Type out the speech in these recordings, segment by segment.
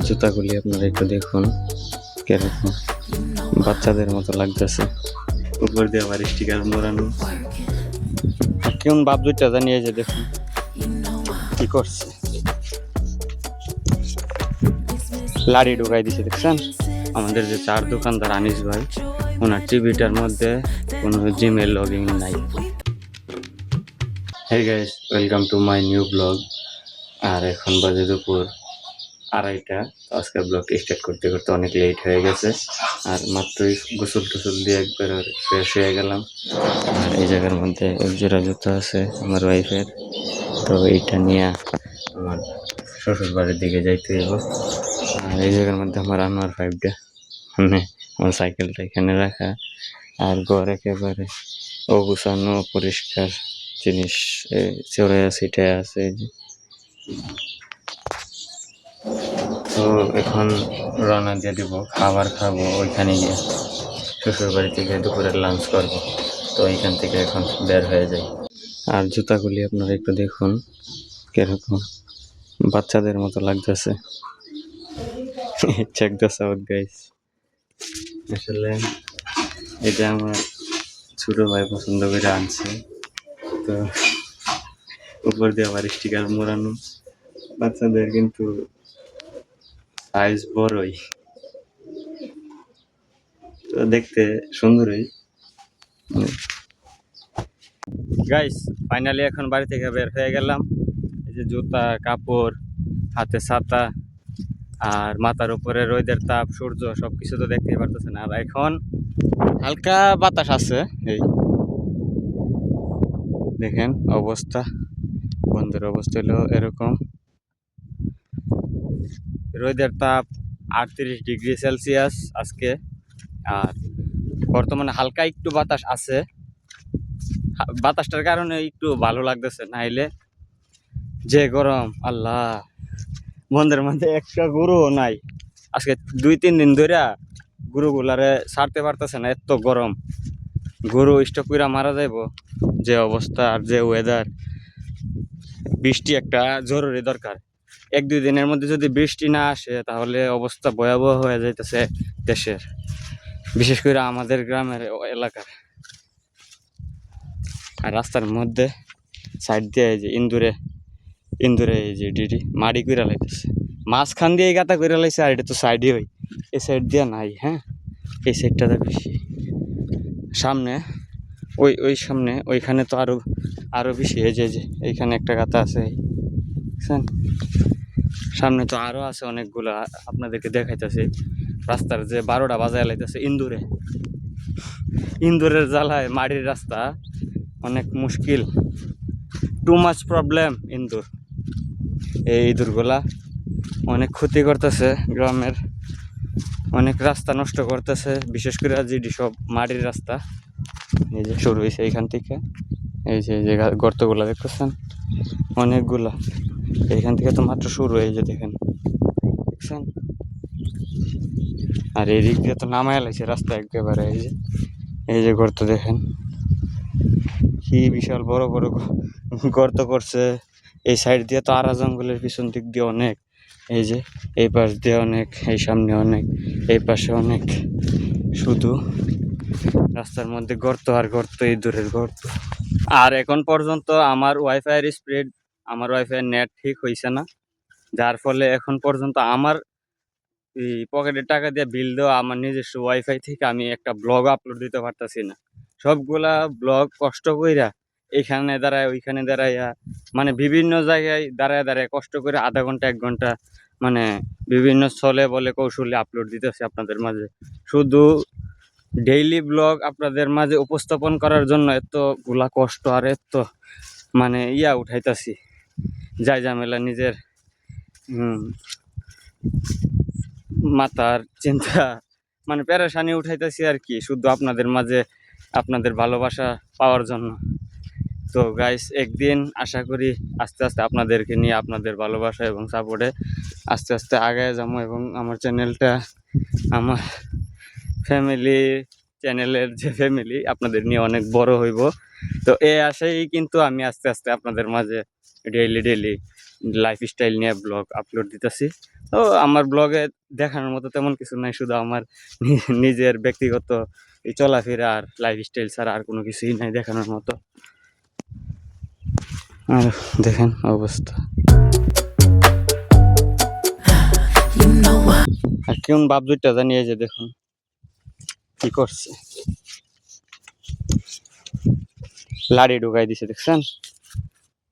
জুতাগুলি আপনারা একটু দেখুন কিরকম বাচ্চাদের মতো লাগতেছে। উপর দিয়ে আবার স্টিকার মোড়ানো। কেমন বাপ দুইটা জানিয়ে যে দেখুন কি করছে, লাড়ি ঢুকাই দিছে দেখছেন। আমাদের যে চার দোকানদার আনিস ভাই, ওনার টিভিটার মধ্যে কোনো জিমেল লগ ইন নাই। Hey guys, welcome to my new vlog. আর এখন বাজে দুপুর 2:30। তো আজকের ব্লগটি স্টার্ট করতে করতে অনেক লেট হয়ে গেছে। আর মাত্রই গোসল টোসল দিয়ে একবার ফ্রেশ হয়ে গেলাম। আর এই জায়গার মধ্যে এক জোড়া জুতো আছে আমার ওয়াইফের। তো এইটা নিয়ে আমার শ্বশুর বাড়ির দিকে যাইতে হইব। আর এই জায়গার মধ্যে আমার আনোয়ার 5টা, মানে আমার সাইকেলটা এখানে রাখা। আর ঘর একেবারে অগুছানো পরিষ্কার জিনিস চড়ে ছিটায় আছে। তো এখন রওনা দিয়ে দিব, খাবার খাবো ওইখানে গিয়ে। শ্বশুর বাড়ি থেকে দুপুরের লাঞ্চ করব। তো এইখান থেকে এখন বের হয়ে যাই। আর জুতাগুলি আপনারা একটু দেখুন কিরকম বাচ্চাদের মতো লাগতেছে। Check this out guys. আসলে এটা আমার ছোট ভাই পছন্দ করে আনছে। তো উপর দিয়ে আবার স্টিকার মোড়ানো। বাচ্চাদের কিন্তু সাইজ বড়ই, তো দেখতে সুন্দরই। গাইস ফাইনালি এখন বাড়ি থেকে বের হয়ে গেলাম। এই যে জুতা, কাপড়, হাতে ছাতা, আর মাথার উপরে রোদের তাপ, সূর্য, সবকিছু তো দেখতেই পারতেছেন। আর এখন হালকা বাতাস আছে। এই দেখেন অবস্থা, বন্ধের অবস্থা হলো এরকম। রোদের তাপ 38°C আজকে। আর বর্তমানে হালকা একটু বাতাস আছে, বাতাসটার কারণে একটু ভালো লাগতেছে, নাইলে যে গরম আল্লাহ। বন্ধের মধ্যে একটা গরুও নাই আজকে, 2-3 দিন ধরে গরুগুলারে ছাড়তে পারতেছে না, এত গরম। গরু স্টক করে মারা যাইব যে অবস্থা। আর যে ওয়েদার, বৃষ্টি একটা জরুরি দরকার। 1-2 দিনের মধ্যে যদি বৃষ্টি না আসে তাহলে অবস্থা ভয়াবহ হয়ে যাইতেছে দেশের, বিশেষ করে আমাদের গ্রামের এলাকার। আর রাস্তার মধ্যে সাইড দিয়ে এই যে ইন্দুরে এই যে ডিডি মাড়ি করে লাইতেছে, মাঝখান দিয়ে গাতা করে লাইছে। আর এটা তো সাইডে ওই এই সাইড দিয়ে নাই। হ্যাঁ, এই সাইডটাতে বেশি। সামনে ওই সামনে ওইখানে তো আরো বেশি। এই যে এইখানে একটা গাতা আছে, বুঝছেন? সামনে তো আরো আছে অনেকগুলা, আপনাদেরকে দেখাইতেছে। রাস্তার যে 12টা বাজায় লাইতেছে ইন্দুরের জ্বালায় মাটির রাস্তা অনেক মুশকিল। টু মাচ প্রবলেম ইন্দুর। এই ইঁদুরগুলা অনেক ক্ষতি করতেছে গ্রামের, অনেক রাস্তা নষ্ট করতেছে, বিশেষ করে যেটি সব মাটির রাস্তা। এই যে শুরু হয়েছে এইখান থেকে, এই যে গর্তগুলা দেখতেছেন অনেকগুলা। এইখান থেকে তো মাত্র শুরু, এই যে দেখেন, দেখছেন? আর এই দিক দিয়ে তো নামায় লাগছে রাস্তা একেবারে। এই যে গর্ত দেখেন, কি বিশাল বড় বড় গর্ত করছে। এই সাইড দিয়ে তো আরা জঙ্গলের পিছন দিক দিয়ে অনেক, এই যে এই পাশ দিয়ে অনেক, এই সামনে অনেক, এই পাশে অনেক, শুধু রাস্তার মধ্যে গর্ত আর গর্ত, এই দূরের গর্ত। আর এখন পর্যন্ত আমার ওয়াইফাইয়ের স্পিড, আমার ওয়াইফাইয়ের নেট ঠিক হয়েছে না, যার ফলে এখন পর্যন্ত আমার এই পকেটের টাকা দিয়ে বিল দেওয়া আমার নিজস্ব ওয়াইফাই থেকে আমি একটা ব্লগ আপলোড দিতে পারতাছি না। সবগুলা ব্লগ কষ্ট কইরা এইখানে দাঁড়ায় ওইখানে দাঁড়াইয়া, মানে বিভিন্ন জায়গায় দাঁড়ায় কষ্ট করে আধা ঘন্টা 1 ঘন্টা, মানে বিভিন্ন ছলে বলে কৌশলে আপলোড দিতেছি আপনাদের মাঝে। শুধু ডেইলি ব্লগ আপনাদের মাঝে উপস্থাপন করার জন্য এতগুলা কষ্ট আর এত মানে উঠাইতাছি, যাই ঝামেলা নিজের মাথার চিন্তা, মানে পেরেশানি উঠাইতেছি আর কি, শুধু আপনাদের মাঝে আপনাদের ভালোবাসা পাওয়ার জন্য। তো গাইস, একদিন আশা করি আস্তে আস্তে আপনাদেরকে নিয়ে, আপনাদের ভালোবাসা এবং সাপোর্টে আস্তে আস্তে আগায় যাবো, এবং আমার চ্যানেলটা, আমার চ্যানেলের যে ফ্যামিলি, আপনাদের নিয়ে অনেক বড় হইব। তো এই আশাই কিন্তু আমি আস্তে আস্তে আপনাদের মাঝে ডেইলি লাইফস্টাইল নিয়ে ব্লগ আপলোড দিতেছি। তো আমার ব্লগে দেখানোর মতো তেমন কিছু নাই, শুধু আমার নিজের ব্যক্তিগত এই চলাফেরা আর লাইফস্টাইল ছাড়া আর কোনো কিছুই নাই দেখানোর মতো। আর দেখেন অবস্থা, আর কেমন বাপ দুইটা জানিয়ে যে দেখুন কি করছে, লাড়ি ঢুকাই দিছে দেখছেন।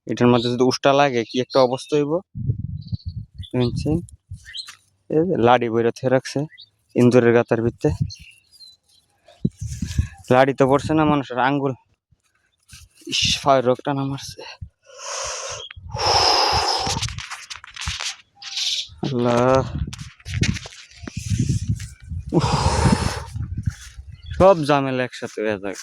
এটার মধ্যে যদি উষ্টা লাগে কি একটা অবস্থা হইব। লাড়ি বইরা থে রাখছে ইন্দুরের গাতার ভিতরে, লাড়ি তো পড়ছে না, মানুষের আঙ্গুল ফায়ার রোগ টানা মারছে। আল্লাহ, সব ঝামেলা একসাথে হয়ে যায়।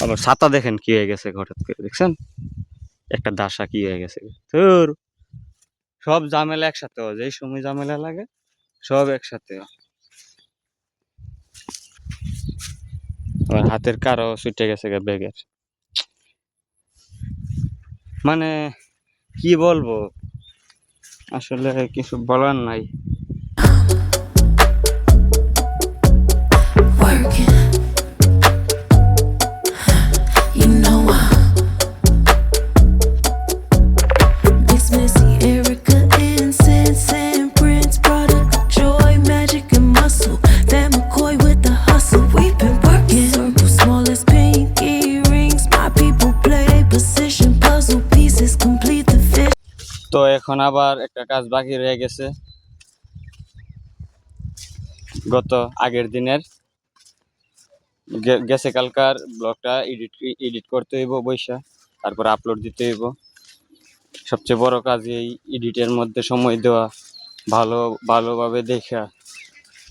আবার ছাতা দেখেন কি হয়ে গেছে হঠাৎ করে, দেখছেন একটা দাসা কি হয়ে গেছে। তোর সব ঝামেলা একসাথে হয়, যেই সময় ঝামেলা লাগে সব একসাথে হয়। আবার হাতের কারো ছুটে গেছে ব্যাগের, মানে কি বলবো, আসলে কিছু বলার নাই। তো এখন আবার একটা কাজ বাকি রয়ে গেছে, গত আগের দিনের গেছে কালকার ব্লগটা এডিট করতে হইব বৈশা, তারপর আপলোড দিতে হইব। সবচেয়ে বড় কাজ এই এডিটের মধ্যে সময় দেওয়া, ভালোভাবে দেখা,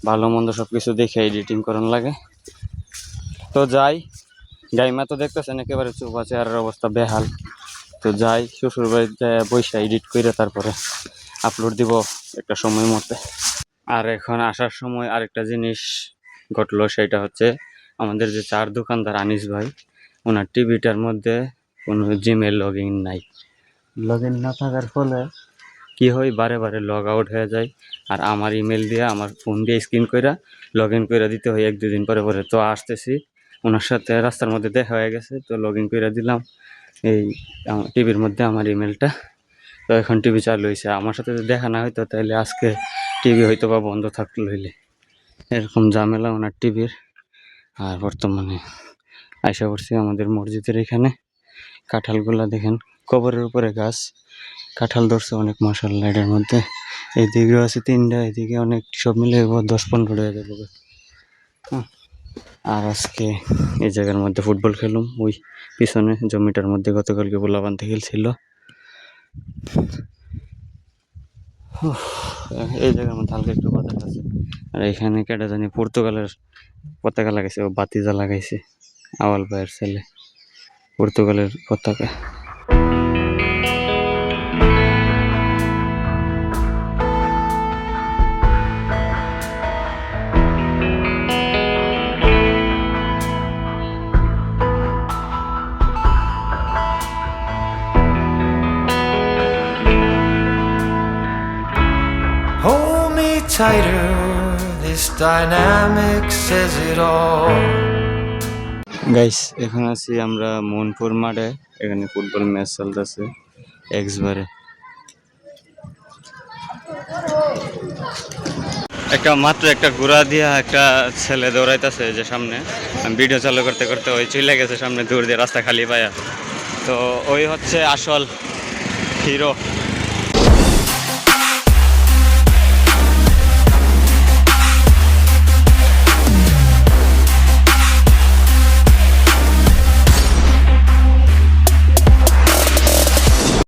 ভালো মন্দ সবকিছু দেখে এডিটিং করার লাগে। তো যাই, গাইমা তো দেখতেছেন একেবারে চুপ আছে, আর অবস্থা বেহাল। তো যাই শ্বশুর বাড়িতে বৈশা এডিট করে তারপরে আপলোড দিব একটা সময় মতে। আর এখন আসার সময় আরেকটা জিনিস ঘটলো, সেটা হচ্ছে আমাদের যে চার দোকানদার আনিস ভাই, ওনার টিভিটার মধ্যে কোনো জিমেল লগ ইন নাই। লগ ইন না থাকার ফলে কি হয়, বারে বারে লগ আউট হয়ে যায়। আর আমার ইমেল দিয়ে, আমার ফোন দিয়ে স্ক্রিন করে লগ ইন করে দিতে হয় 1-2 দিন পরে পরে। তো আসতেছি, ওনার সাথে রাস্তার মধ্যে দেখা হয়ে গেছে, তো লগ ইন করে দিলাম এই টিভির মধ্যে আমার ইমেলটা। তো এখন টিভি চালু হয়েছে। আমার সাথে যদি দেখা না হইতো তাহলে আজকে টিভি হয়তো বা বন্ধ থাকলো হইলে, এরকম ঝামেলা ওনার টিভির। আর বর্তমানে আইসা পড়ছি আমাদের মসজিদের এখানে। কাঁঠালগুলা দেখেন, কবরের উপরে গাছ, কাঁঠাল ধরছে অনেক মাশাআল্লাহ। এটার মধ্যে এইদিকেও আছে 3টা, এদিকে অনেক, সব মিলে 10-15 হয়ে যাবে। আর আজকে এই জায়গার মধ্যে ফুটবল খেলুম, ওই পিছনে জমিটার মধ্যে গতকালকে পোলাপান্তে খেলছিল। এই জায়গার মধ্যে হালকা একটু বাতাস আছে। আর এখানে কেটা জানি পর্তুগালের পতাকা লাগাইছে, ও বাতিজা লাগাইছে, আওয়াল ভাইয়ের ছেলে, পর্তুগালের পতাকা। Hold me tighter, this dynamic says it all. Guys, এখন আছি আমরা মনপুর মাঠে, এখানে ফুটবল ম্যাচ চলতেছে এক্সবারে। মাত্র একটা ঘোড়া দিয়া একটা ছেলে দৌড়াইতেছে যে সামনে, আমি ভিডিও চালু করতে করতে ওই চলে গেছে সামনে দূর দিয়ে, রাস্তা খালি পায়া। তো ওই হচ্ছে আসল হিরো।